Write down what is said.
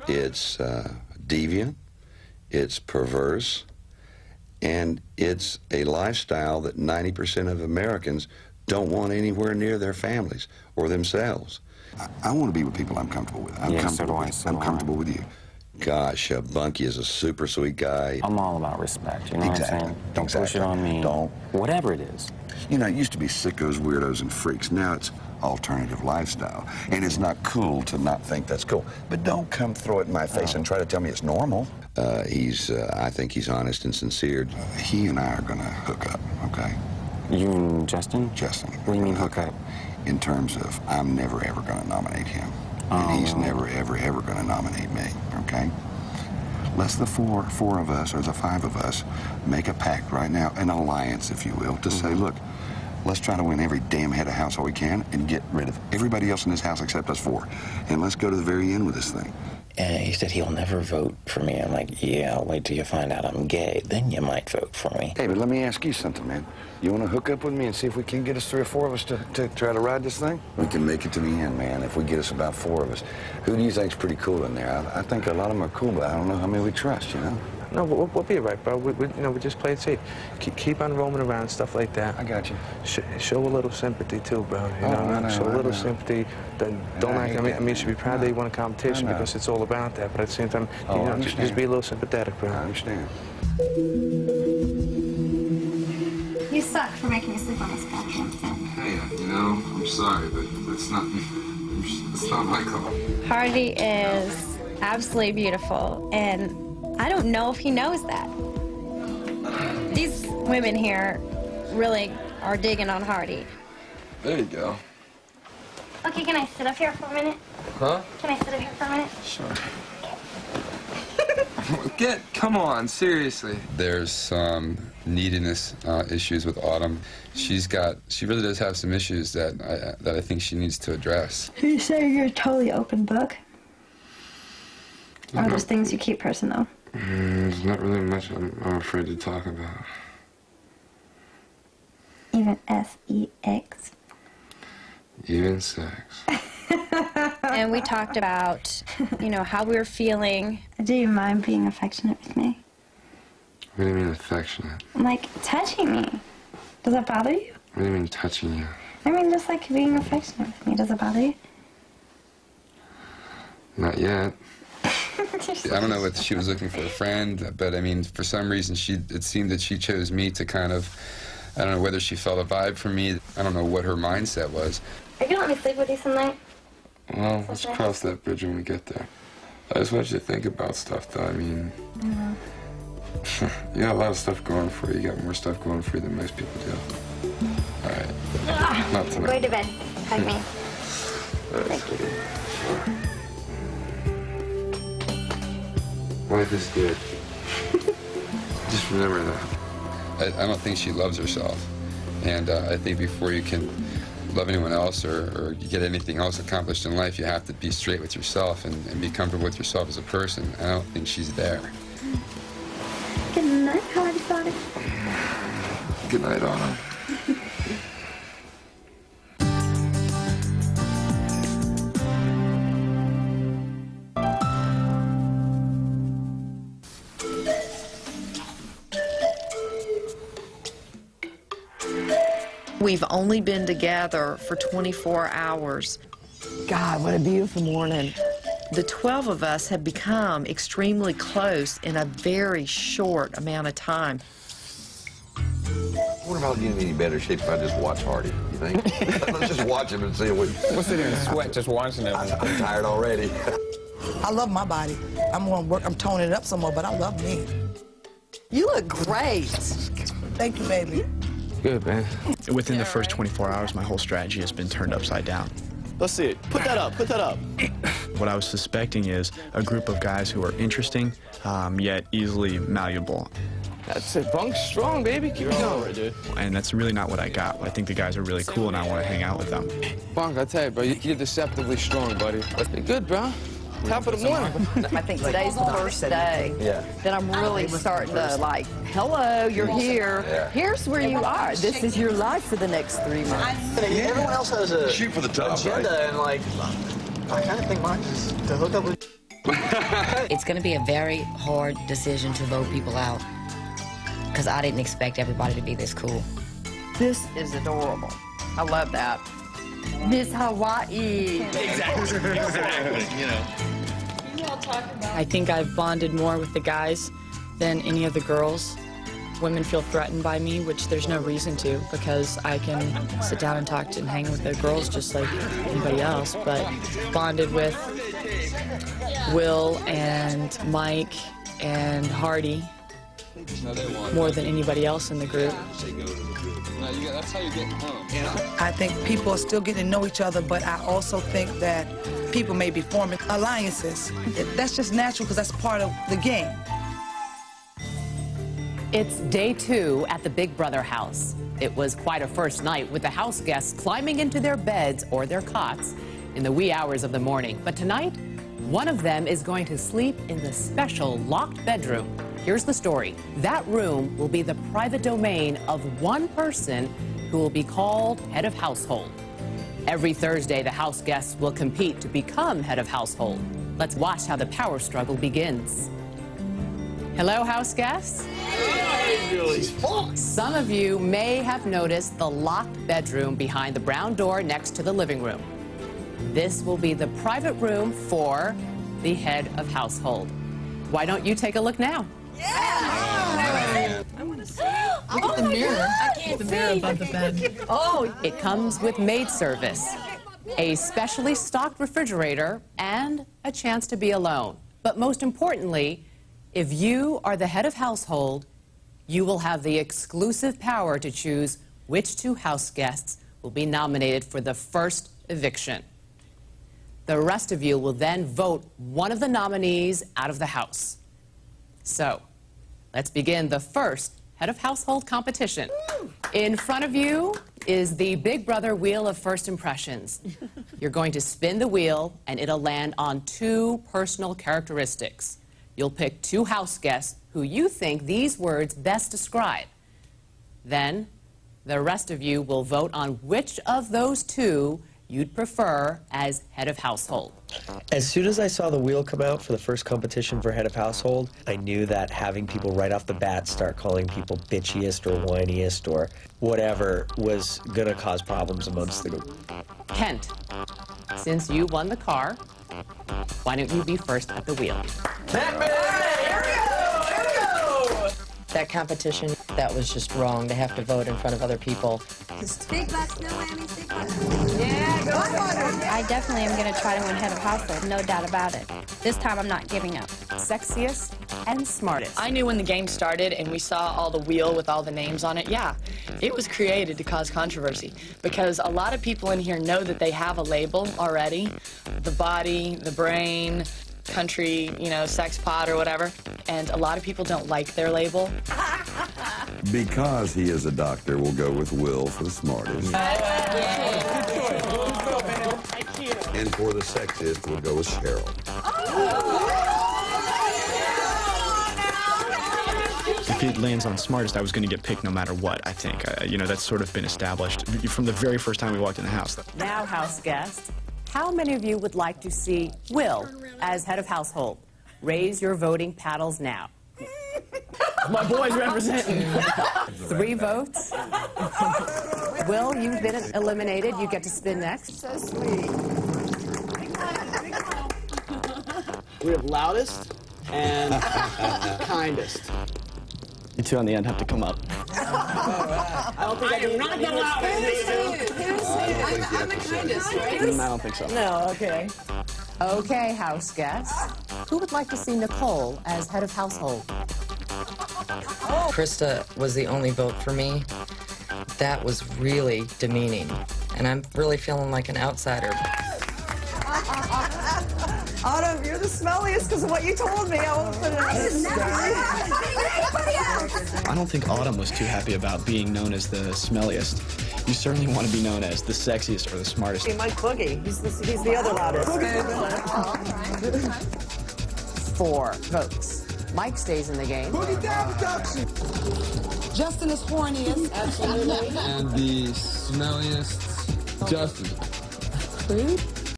It's deviant, it's perverse, and it's a lifestyle that 90% of Americans don't want anywhere near their families or themselves. I want to be with people I'm comfortable with. I'm comfortable with you. Gosh, Bunky is a super sweet guy. I'm all about respect, you know what I'm saying? Don't push it on me. Don't. Whatever it is. You know, it used to be sickos, weirdos, and freaks. Now it's alternative lifestyle. And it's not cool to not think that's cool. But don't come throw it in my face and try to tell me it's normal. I think he's honest and sincere. He and I are going to hook up, okay? You and Justin? Justin. What do you mean hook up? In terms of I'm never, ever going to nominate him. And he's never, ever, ever going to nominate me, okay? Let's the four of us, or the five of us, make a pact right now, an alliance, if you will, to say, look, let's try to win every damn head of house all we can and get rid of everybody else in this house except us four. And let's go to the very end with this thing. And he said he'll never vote for me. I'm like, yeah, I'll wait till you find out I'm gay. Then you might vote for me. David, let me ask you something, man. You want to hook up with me and see if we can get us 3 or 4 of us to try to ride this thing? We can make it to the end, man, if we get us about 4 of us. Who do you think's pretty cool in there? I think a lot of them are cool, but I don't know how many we trust, you know? No, we'll be right, bro. We just play it safe. Keep on roaming around, stuff like that. I got you. Show a little sympathy, too, bro. You know, show a little sympathy. Don't act, I mean, you should be proud that you won a competition because it's all about that. But at the same time, you know, just be a little sympathetic, bro. I understand. You suck for making me sleep on this goddamn thing. Hey, you know, I'm sorry, but it's not my call. Hardy is absolutely beautiful, and I don't know if he knows that. These women here really are digging on Hardy. There you go. Okay, can I sit up here for a minute? Huh? Can I sit up here for a minute? Sure. Come on, seriously. There's some neediness issues with Autumn. She really does have some issues that I think she needs to address. You say you're a totally open book? Or those things you keep personal? There's not really much I'm afraid to talk about. Even sex? Even sex. And we talked about, you know, how we were feeling. Do you mind being affectionate with me? What do you mean affectionate? Like, touching me. Does that bother you? What do you mean touching you? I mean, just like being affectionate with me. Does it bother you? Not yet. I don't know if she was looking for a friend, but I mean, for some reason, it seemed that she chose me to kind of, I don't know whether she felt a vibe from me. I don't know what her mindset was. Are you gonna let me sleep with you some night? Well, let's cross that bridge when we get there. I just want you to think about stuff, though. I mean, you got a lot of stuff going for you. You got more stuff going for you than most people do. All right. Not tonight. Go to bed. Hug me. Thank you. Life is good. Just remember that. I don't think she loves herself. And I think before you can love anyone else or you get anything else accomplished in life, you have to be straight with yourself and be comfortable with yourself as a person. I don't think she's there. Good night, Hardy Potter. Good night, Anna. We've only been together for 24 hours. God, what a beautiful morning. The 12 of us have become extremely close in a very short amount of time. I wonder if I'll get in any better shape if I just watch Hardy, you think? Let's just watch him and see what... We'll sit here and sweat just watching it. I'm tired already. I love my body. I'm going to work, I'm toning it up some more, but I love me. You look great. Thank you, baby. Good, man. Within the first 24 hours, my whole strategy has been turned upside down. Let's see it. Put that up. Put that up. What I was suspecting is a group of guys who are interesting, yet easily malleable. That's it. Bunk's strong, baby. Keep it going, dude. And that's really not what I got. I think the guys are really cool, and I want to hang out with them. Bunk, I tell you, bro, you're deceptively strong, buddy. You're good, bro. Top of the morning. I think today's the first day that I'm really starting to like, hello, you're here. Here's where you are. This is your life for the next 3 months. Everyone else has a shoot for the top, agenda, and like, I kind of think mine is to hook up with. It's going to be a very hard decision to vote people out because I didn't expect everybody to be this cool. This is adorable. I love that. Miss Hawaii. Exactly. You know. I think I've bonded more with the guys than any of the girls. Women feel threatened by me, which there's no reason to, because I can sit down and talk to and hang with the girls just like anybody else. But bonded with Will and Mike and Hardy more than anybody else in the group. That's how you get home. I think people are still getting to know each other, but I also think that people may be forming alliances. That's just natural because that's part of the game. It's day 2 at the Big Brother house. It was quite a first night with the house guests climbing into their beds or their cots in the wee hours of the morning. But tonight, one of them is going to sleep in the special locked bedroom. Here's the story. That room will be the private domain of one person who will be called head of household. Every Thursday, the house guests will compete to become head of household. Let's watch how the power struggle begins. Hello, house guests. Some of you may have noticed the locked bedroom behind the brown door next to the living room. This will be the private room for the head of household. Why don't you take a look now? I want to see. Look at the mirror. I can't see. The mirror above the bed. Oh, it comes with maid service, a specially stocked refrigerator, and a chance to be alone. But most importantly, if you are the head of household, you will have the exclusive power to choose which 2 house guests will be nominated for the first eviction. The rest of you will then vote one of the nominees out of the house. So, let's begin the first head of household competition. In front of you is the Big Brother Wheel of First Impressions. You're going to spin the wheel, and it'll land on 2 personal characteristics. You'll pick 2 house guests who you think these words best describe. Then, the rest of you will vote on which of those 2 you'd prefer as head of household. As soon as I saw the wheel come out for the first competition for head of household, I knew that having people right off the bat start calling people bitchiest or whiniest or whatever was going to cause problems amongst the group. Kent, since you won the car, why don't you be first at the wheel? That competition, that was just wrong to have to vote in front of other people. Big black snow, Annie, big black snow. Yeah, go on. I definitely am going to try to win head of household, no doubt about it. This time I'm not giving up. Sexiest and smartest. I knew when the game started and we saw all the wheel with all the names on it, yeah, it was created to cause controversy because a lot of people in here know that they have a label already. The body, the brain, country, you know, sex pot or whatever, and a lot of people don't like their label. Because he is a doctor, we'll go with Will for the smartest. And for the sexiest, we'll go with Cheryl. If he lands on smartest, I was going to get picked no matter what, I think. You know, that's sort of been established from the very first time we walked in the house. Now, house guests, how many of you would like to see Will as head of household? Raise your voting paddles now. My boys representing. 3 votes. Will, you've been eliminated. You get to spin next. So sweet. We have loudest and kindest. You 2 on the end have to come up. I don't think I am not the loudest. I'm the kindest, right? I don't think so. No, okay. Okay, house guests. Who would like to see Nicole as head of household? Krista was the only vote for me. That was really demeaning, and I'm really feeling like an outsider. Autumn, you're the smelliest because of what you told me. I won't put it on. I don't think Autumn was too happy about being known as the smelliest. You certainly want to be known as the sexiest or the smartest. Hey, Mike Boogie. He's the other loudest. 4 votes. Mike stays in the game. Justin is horniest. Absolutely. And the smelliest, Justin. Crude?